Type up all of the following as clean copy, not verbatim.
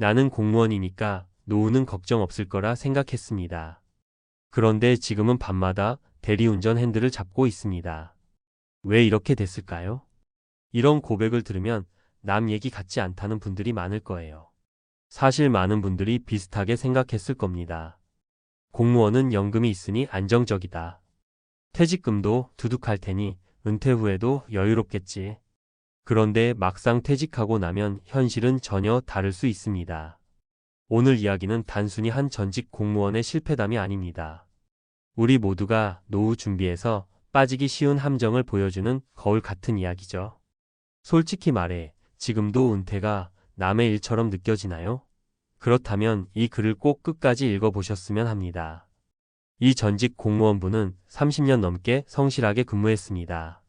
나는 공무원이니까 노후는 걱정 없을 거라 생각했습니다. 그런데 지금은 밤마다 대리운전 핸들을 잡고 있습니다. 왜 이렇게 됐을까요? 이런 고백을 들으면 남 얘기 같지 않다는 분들이 많을 거예요. 사실 많은 분들이 비슷하게 생각했을 겁니다. 공무원은 연금이 있으니 안정적이다. 퇴직금도 두둑할 테니 은퇴 후에도 여유롭겠지. 그런데 막상 퇴직하고 나면 현실은 전혀 다를 수 있습니다. 오늘 이야기는 단순히 한 전직 공무원의 실패담이 아닙니다. 우리 모두가 노후 준비에서 빠지기 쉬운 함정을 보여주는 거울 같은 이야기죠. 솔직히 말해 지금도 은퇴가 남의 일처럼 느껴지나요? 그렇다면 이 글을 꼭 끝까지 읽어보셨으면 합니다. 이 전직 공무원분은 30년 넘게 성실하게 근무했습니다.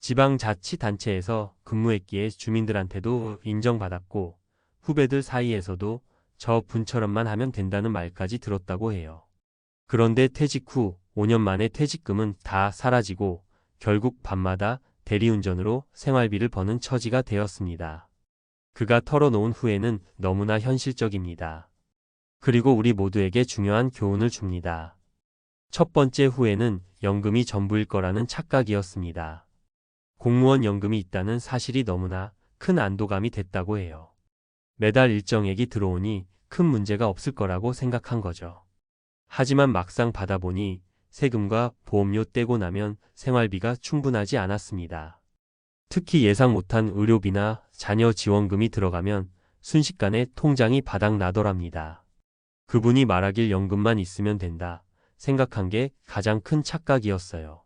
지방자치단체에서 근무했기에 주민들한테도 인정받았고 후배들 사이에서도 저 분처럼만 하면 된다는 말까지 들었다고 해요. 그런데 퇴직 후 5년 만에 퇴직금은 다 사라지고 결국 밤마다 대리운전으로 생활비를 버는 처지가 되었습니다. 그가 털어놓은 후회는 너무나 현실적입니다. 그리고 우리 모두에게 중요한 교훈을 줍니다. 첫 번째 후회는 연금이 전부일 거라는 착각이었습니다. 공무원 연금이 있다는 사실이 너무나 큰 안도감이 됐다고 해요. 매달 일정액이 들어오니 큰 문제가 없을 거라고 생각한 거죠. 하지만 막상 받아보니 세금과 보험료 떼고 나면 생활비가 충분하지 않았습니다. 특히 예상 못한 의료비나 자녀 지원금이 들어가면 순식간에 통장이 바닥 나더랍니다. 그분이 말하길 연금만 있으면 된다 생각한 게 가장 큰 착각이었어요.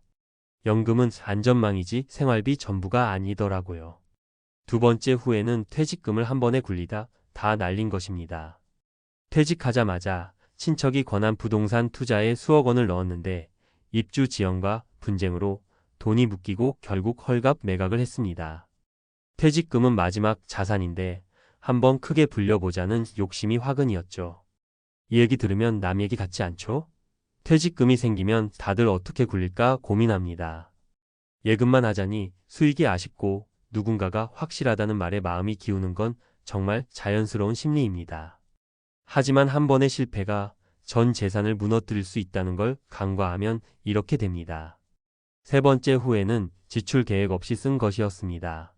연금은 안전망이지 생활비 전부가 아니더라고요. 두 번째 후회는 퇴직금을 한 번에 굴리다 다 날린 것입니다. 퇴직하자마자 친척이 권한 부동산 투자에 수억 원을 넣었는데 입주 지연과 분쟁으로 돈이 묶이고 결국 헐값 매각을 했습니다. 퇴직금은 마지막 자산인데 한번 크게 불려보자는 욕심이 화근이었죠. 이 얘기 들으면 남 얘기 같지 않죠? 퇴직금이 생기면 다들 어떻게 굴릴까 고민합니다. 예금만 하자니 수익이 아쉽고 누군가가 확실하다는 말에 마음이 기우는 건 정말 자연스러운 심리입니다. 하지만 한 번의 실패가 전 재산을 무너뜨릴 수 있다는 걸 간과하면 이렇게 됩니다. 세 번째 후회는 지출 계획 없이 쓴 것이었습니다.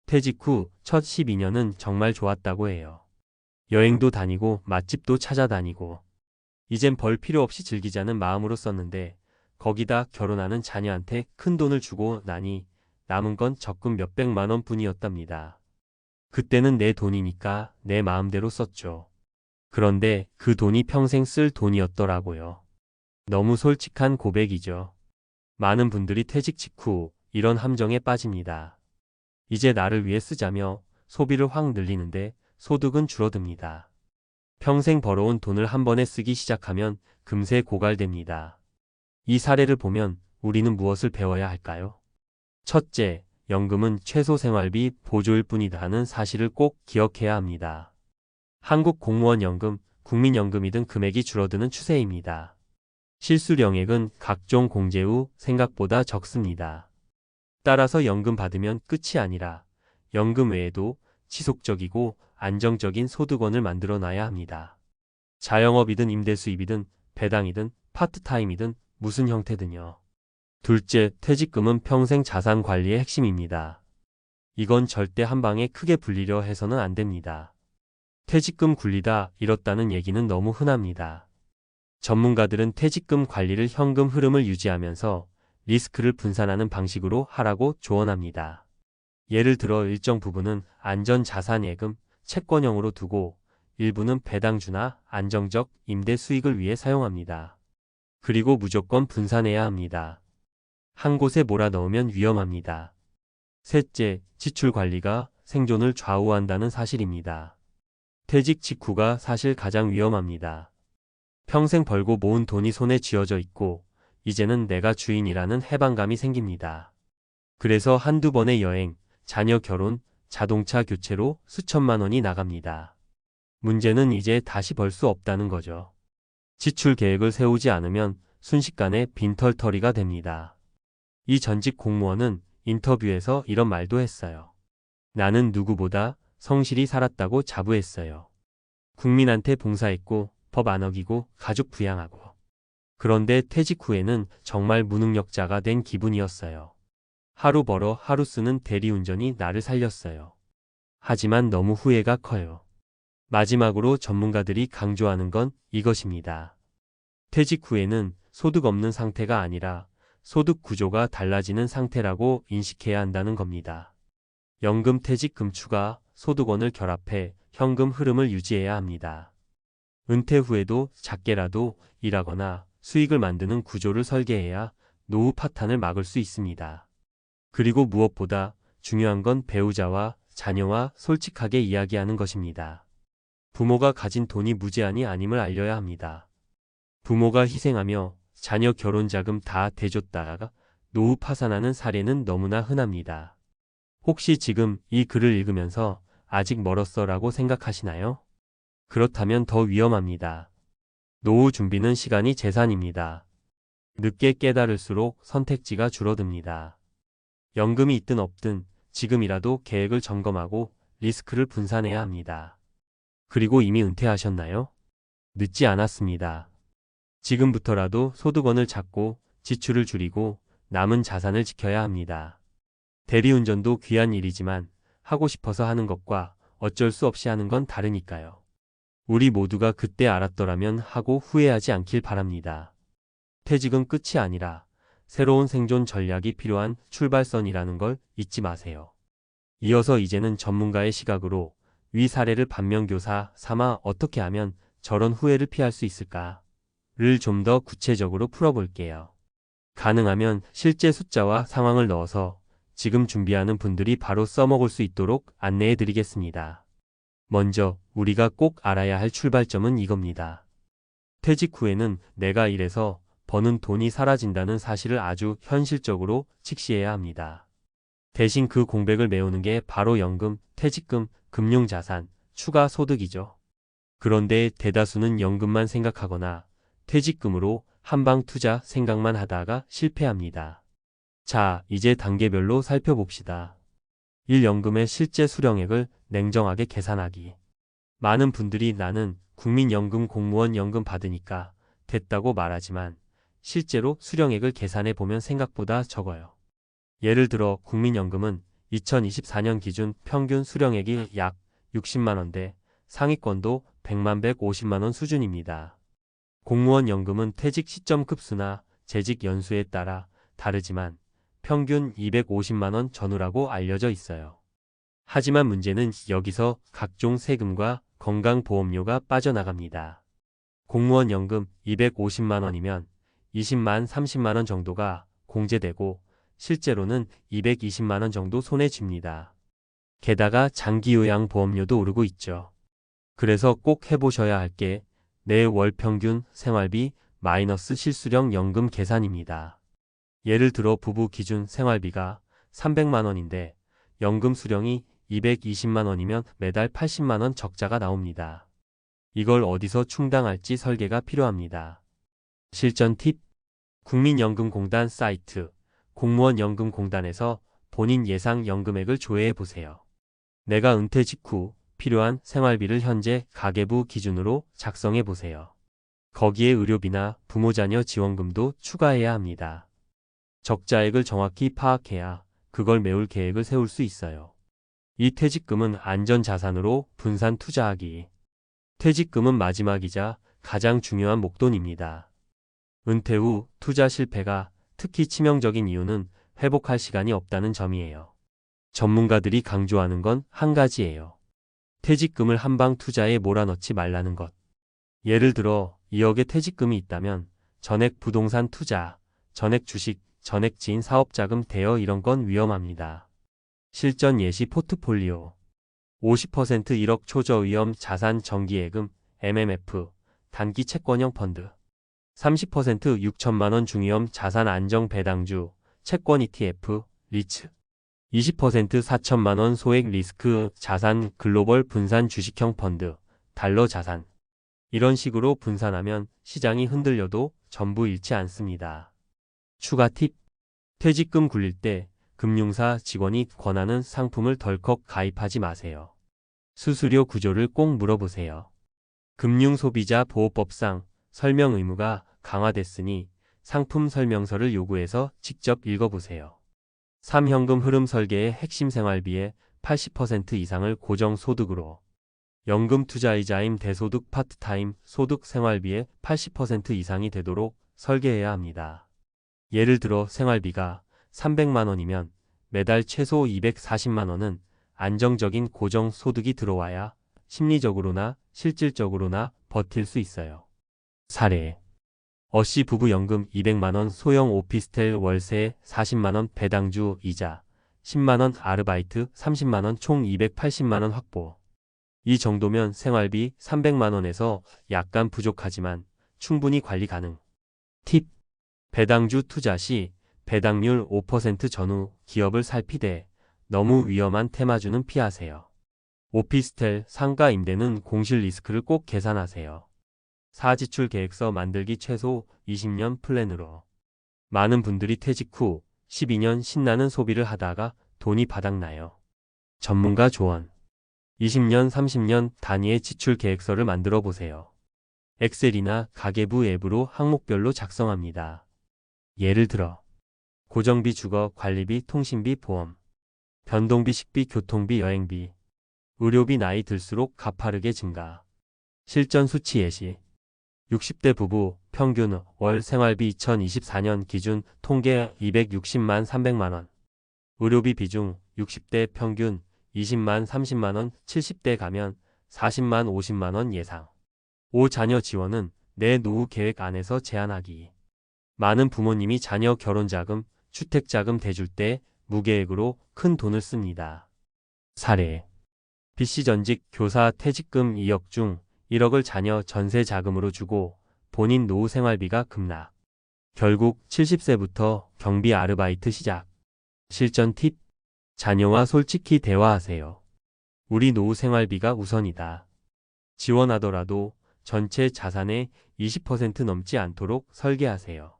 퇴직 후 첫 12년은 정말 좋았다고 해요. 여행도 다니고 맛집도 찾아다니고 이젠 벌 필요 없이 즐기자는 마음으로 썼는데 거기다 결혼하는 자녀한테 큰 돈을 주고 나니 남은 건 적금 몇백만 원 뿐이었답니다. 그때는 내 돈이니까 내 마음대로 썼죠. 그런데 그 돈이 평생 쓸 돈이었더라고요. 너무 솔직한 고백이죠. 많은 분들이 퇴직 직후 이런 함정에 빠집니다. 이제 나를 위해 쓰자며 소비를 확 늘리는데 소득은 줄어듭니다. 평생 벌어온 돈을 한 번에 쓰기 시작하면 금세 고갈됩니다. 이 사례를 보면 우리는 무엇을 배워야 할까요? 첫째, 연금은 최소 생활비 보조일 뿐이다는 사실을 꼭 기억해야 합니다. 한국 공무원 연금, 국민연금이 등 금액이 줄어드는 추세입니다. 실수령액은 각종 공제 후 생각보다 적습니다. 따라서 연금 받으면 끝이 아니라 연금 외에도 지속적이고 안정적인 소득원을 만들어 놔야 합니다. 자영업이든 임대수입이든 배당이든 파트타임이든 무슨 형태든요. 둘째, 퇴직금은 평생 자산 관리의 핵심입니다. 이건 절대 한 방에 크게 불리려 해서는 안 됩니다. 퇴직금 굴리다 잃었다는 얘기는 너무 흔합니다. 전문가들은 퇴직금 관리를 현금 흐름을 유지하면서 리스크를 분산하는 방식으로 하라고 조언합니다. 예를 들어 일정 부분은 안전자산예금, 채권형으로 두고 일부는 배당주나 안정적 임대 수익을 위해 사용합니다. 그리고 무조건 분산해야 합니다. 한 곳에 몰아넣으면 위험합니다. 셋째, 지출 관리가 생존을 좌우한다는 사실입니다. 퇴직 직후가 사실 가장 위험합니다. 평생 벌고 모은 돈이 손에 쥐어져 있고 이제는 내가 주인이라는 해방감이 생깁니다. 그래서 한두 번의 여행, 자녀 결혼, 자동차 교체로 수천만 원이 나갑니다. 문제는 이제 다시 벌 수 없다는 거죠. 지출 계획을 세우지 않으면 순식간에 빈털터리가 됩니다. 이 전직 공무원은 인터뷰에서 이런 말도 했어요. 나는 누구보다 성실히 살았다고 자부했어요. 국민한테 봉사했고 법 안 어기고 가족 부양하고. 그런데 퇴직 후에는 정말 무능력자가 된 기분이었어요. 하루 벌어 하루 쓰는 대리운전이 나를 살렸어요. 하지만 너무 후회가 커요. 마지막으로 전문가들이 강조하는 건 이것입니다. 퇴직 후에는 소득 없는 상태가 아니라 소득 구조가 달라지는 상태라고 인식해야 한다는 겁니다. 연금 퇴직금 추가, 소득원을 결합해 현금 흐름을 유지해야 합니다. 은퇴 후에도 작게라도 일하거나 수익을 만드는 구조를 설계해야 노후 파탄을 막을 수 있습니다. 그리고 무엇보다 중요한 건 배우자와 자녀와 솔직하게 이야기하는 것입니다. 부모가 가진 돈이 무제한이 아님을 알려야 합니다. 부모가 희생하며 자녀 결혼 자금 다 대줬다가 노후 파산하는 사례는 너무나 흔합니다. 혹시 지금 이 글을 읽으면서 아직 멀었어 라고 생각하시나요? 그렇다면 더 위험합니다. 노후 준비는 시간이 재산입니다. 늦게 깨달을수록 선택지가 줄어듭니다. 연금이 있든 없든 지금이라도 계획을 점검하고 리스크를 분산해야 합니다. 그리고 이미 은퇴하셨나요? 늦지 않았습니다. 지금부터라도 소득원을 찾고 지출을 줄이고 남은 자산을 지켜야 합니다. 대리운전도 귀한 일이지만 하고 싶어서 하는 것과 어쩔 수 없이 하는 건 다르니까요. 우리 모두가 그때 알았더라면 하고 후회하지 않길 바랍니다. 퇴직은 끝이 아니라 새로운 생존 전략이 필요한 출발선이라는 걸 잊지 마세요. 이어서 이제는 전문가의 시각으로 위 사례를 반면교사 삼아 어떻게 하면 저런 후회를 피할 수 있을까를 좀 더 구체적으로 풀어볼게요. 가능하면 실제 숫자와 상황을 넣어서 지금 준비하는 분들이 바로 써먹을 수 있도록 안내해 드리겠습니다. 먼저 우리가 꼭 알아야 할 출발점은 이겁니다. 퇴직 후에는 내가 일해서 버는 돈이 사라진다는 사실을 아주 현실적으로 직시해야 합니다. 대신 그 공백을 메우는 게 바로 연금, 퇴직금, 금융자산, 추가 소득이죠. 그런데 대다수는 연금만 생각하거나 퇴직금으로 한방 투자 생각만 하다가 실패합니다. 자, 이제 단계별로 살펴봅시다. 1. 연금의 실제 수령액을 냉정하게 계산하기. 많은 분들이 나는 국민연금 공무원 연금 받으니까 됐다고 말하지만 실제로 수령액을 계산해 보면 생각보다 적어요. 예를 들어 국민연금은 2024년 기준 평균 수령액이 약 60만 원대, 상위권도 100만 150만 원 수준입니다. 공무원 연금은 퇴직 시점 급수나 재직 연수에 따라 다르지만 평균 250만 원 전후라고 알려져 있어요. 하지만 문제는 여기서 각종 세금과 건강보험료가 빠져나갑니다. 공무원 연금 250만 원이면 20만 30만 원 정도가 공제되고 실제로는 220만 원 정도 손에 쥡니다. 게다가 장기요양보험료도 오르고 있죠. 그래서 꼭 해보셔야 할 게 내 월 평균 생활비 마이너스 실수령 연금 계산입니다. 예를 들어 부부 기준 생활비가 300만 원인데 연금 수령이 220만 원이면 매달 80만 원 적자가 나옵니다. 이걸 어디서 충당할지 설계가 필요합니다. 실전 팁. 국민연금공단 사이트, 공무원연금공단에서 본인 예상 연금액을 조회해 보세요. 내가 은퇴 직후 필요한 생활비를 현재 가계부 기준으로 작성해 보세요. 거기에 의료비나 부모 자녀 지원금도 추가해야 합니다. 적자액을 정확히 파악해야 그걸 메울 계획을 세울 수 있어요. 이 퇴직금은 안전자산으로 분산 투자하기. 퇴직금은 마지막이자 가장 중요한 목돈입니다. 은퇴 후 투자 실패가 특히 치명적인 이유는 회복할 시간이 없다는 점이에요. 전문가들이 강조하는 건 한 가지예요. 퇴직금을 한방 투자에 몰아넣지 말라는 것. 예를 들어 2억의 퇴직금이 있다면 전액 부동산 투자, 전액 주식, 전액 지인 사업자금 대여 이런 건 위험합니다. 실전 예시 포트폴리오 50% 1억 초저위험 자산 정기예금 MMF 단기 채권형 펀드 30% 6천만 원 중위험 자산 안정 배당주 채권 ETF 리츠 20% 4천만 원 소액 리스크 자산 글로벌 분산 주식형 펀드 달러 자산 이런 식으로 분산하면 시장이 흔들려도 전부 잃지 않습니다. 추가 팁. 퇴직금 굴릴 때 금융사 직원이 권하는 상품을 덜컥 가입하지 마세요. 수수료 구조를 꼭 물어보세요. 금융소비자보호법상 설명 의무가 강화됐으니 상품 설명서를 요구해서 직접 읽어보세요. 3. 현금 흐름 설계의 핵심 생활비의 80% 이상을 고정소득으로. 연금 투자이자임 대소득 파트타임 소득 생활비의 80% 이상이 되도록 설계해야 합니다. 예를 들어 생활비가 300만 원이면 매달 최소 240만 원은 안정적인 고정소득이 들어와야 심리적으로나 실질적으로나 버틸 수 있어요. 사례. 어씨 부부 연금 200만원 소형 오피스텔 월세 40만원 배당주 이자 10만원 아르바이트 30만원 총 280만원 확보. 이 정도면 생활비 300만원에서 약간 부족하지만 충분히 관리 가능. 팁. 배당주 투자 시 배당률 5% 전후 기업을 살피되 너무 위험한 테마주는 피하세요. 오피스텔, 상가 임대는 공실 리스크를 꼭 계산하세요. 4. 지출 계획서 만들기 최소 20년 플랜으로. 많은 분들이 퇴직 후 12년 신나는 소비를 하다가 돈이 바닥나요. 전문가 조언. 20년, 30년 단위의 지출 계획서를 만들어 보세요. 엑셀이나 가계부 앱으로 항목별로 작성합니다. 예를 들어 고정비 주거, 관리비, 통신비, 보험, 변동비, 식비, 교통비, 여행비, 의료비 나이 들수록 가파르게 증가. 실전 수치 예시. 60대 부부 평균 월 생활비 2024년 기준 통계 260만 300만 원. 의료비 비중 60대 평균 20만 30만 원, 70대 가면 40만 50만 원 예상. 5. 자녀 지원은 내 노후 계획 안에서 제한하기. 많은 부모님이 자녀 결혼자금, 주택자금 대줄 때 무계획으로 큰 돈을 씁니다. 사례. B씨 전직 교사 퇴직금 2억 중 1억을 자녀 전세 자금으로 주고 본인 노후 생활비가 급락. 결국 70세부터 경비 아르바이트 시작. 실전 팁. 자녀와 솔직히 대화하세요. 우리 노후 생활비가 우선이다. 지원하더라도 전체 자산의 20% 넘지 않도록 설계하세요.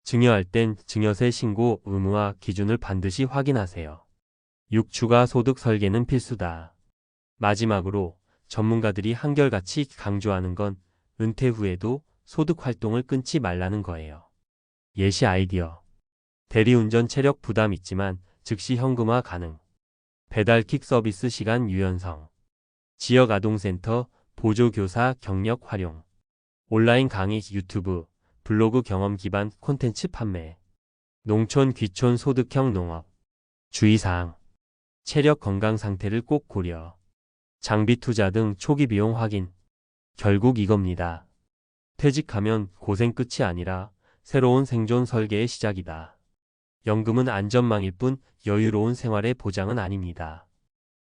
증여할 땐 증여세 신고 의무화 기준을 반드시 확인하세요. 6. 추가 소득 설계는 필수다. 마지막으로 전문가들이 한결같이 강조하는 건 은퇴 후에도 소득 활동을 끊지 말라는 거예요. 예시 아이디어. 대리운전 체력 부담 있지만 즉시 현금화 가능. 배달킥 서비스 시간 유연성. 지역 아동센터 보조교사 경력 활용. 온라인 강의 유튜브, 블로그 경험 기반 콘텐츠 판매. 농촌 귀촌 소득형 농업. 주의사항. 체력 건강 상태를 꼭 고려. 장비 투자 등 초기 비용 확인. 결국 이겁니다. 퇴직하면 고생 끝이 아니라 새로운 생존 설계의 시작이다. 연금은 안전망일 뿐 여유로운 생활의 보장은 아닙니다.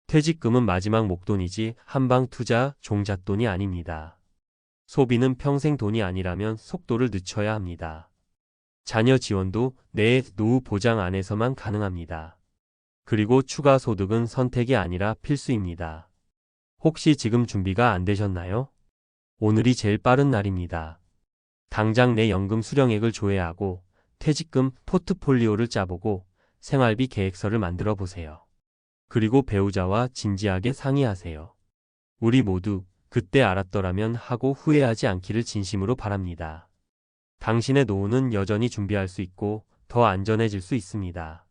퇴직금은 마지막 목돈이지 한방 투자 종잣돈이 아닙니다. 소비는 평생 돈이 아니라면 속도를 늦춰야 합니다. 자녀 지원도 내 노후 보장 안에서만 가능합니다. 그리고 추가 소득은 선택이 아니라 필수입니다. 혹시 지금 준비가 안 되셨나요? 오늘이 제일 빠른 날입니다. 당장 내 연금 수령액을 조회하고 퇴직금 포트폴리오를 짜보고 생활비 계획서를 만들어 보세요. 그리고 배우자와 진지하게 상의하세요. 우리 모두 그때 알았더라면 하고 후회하지 않기를 진심으로 바랍니다. 당신의 노후는 여전히 준비할 수 있고 더 안전해질 수 있습니다.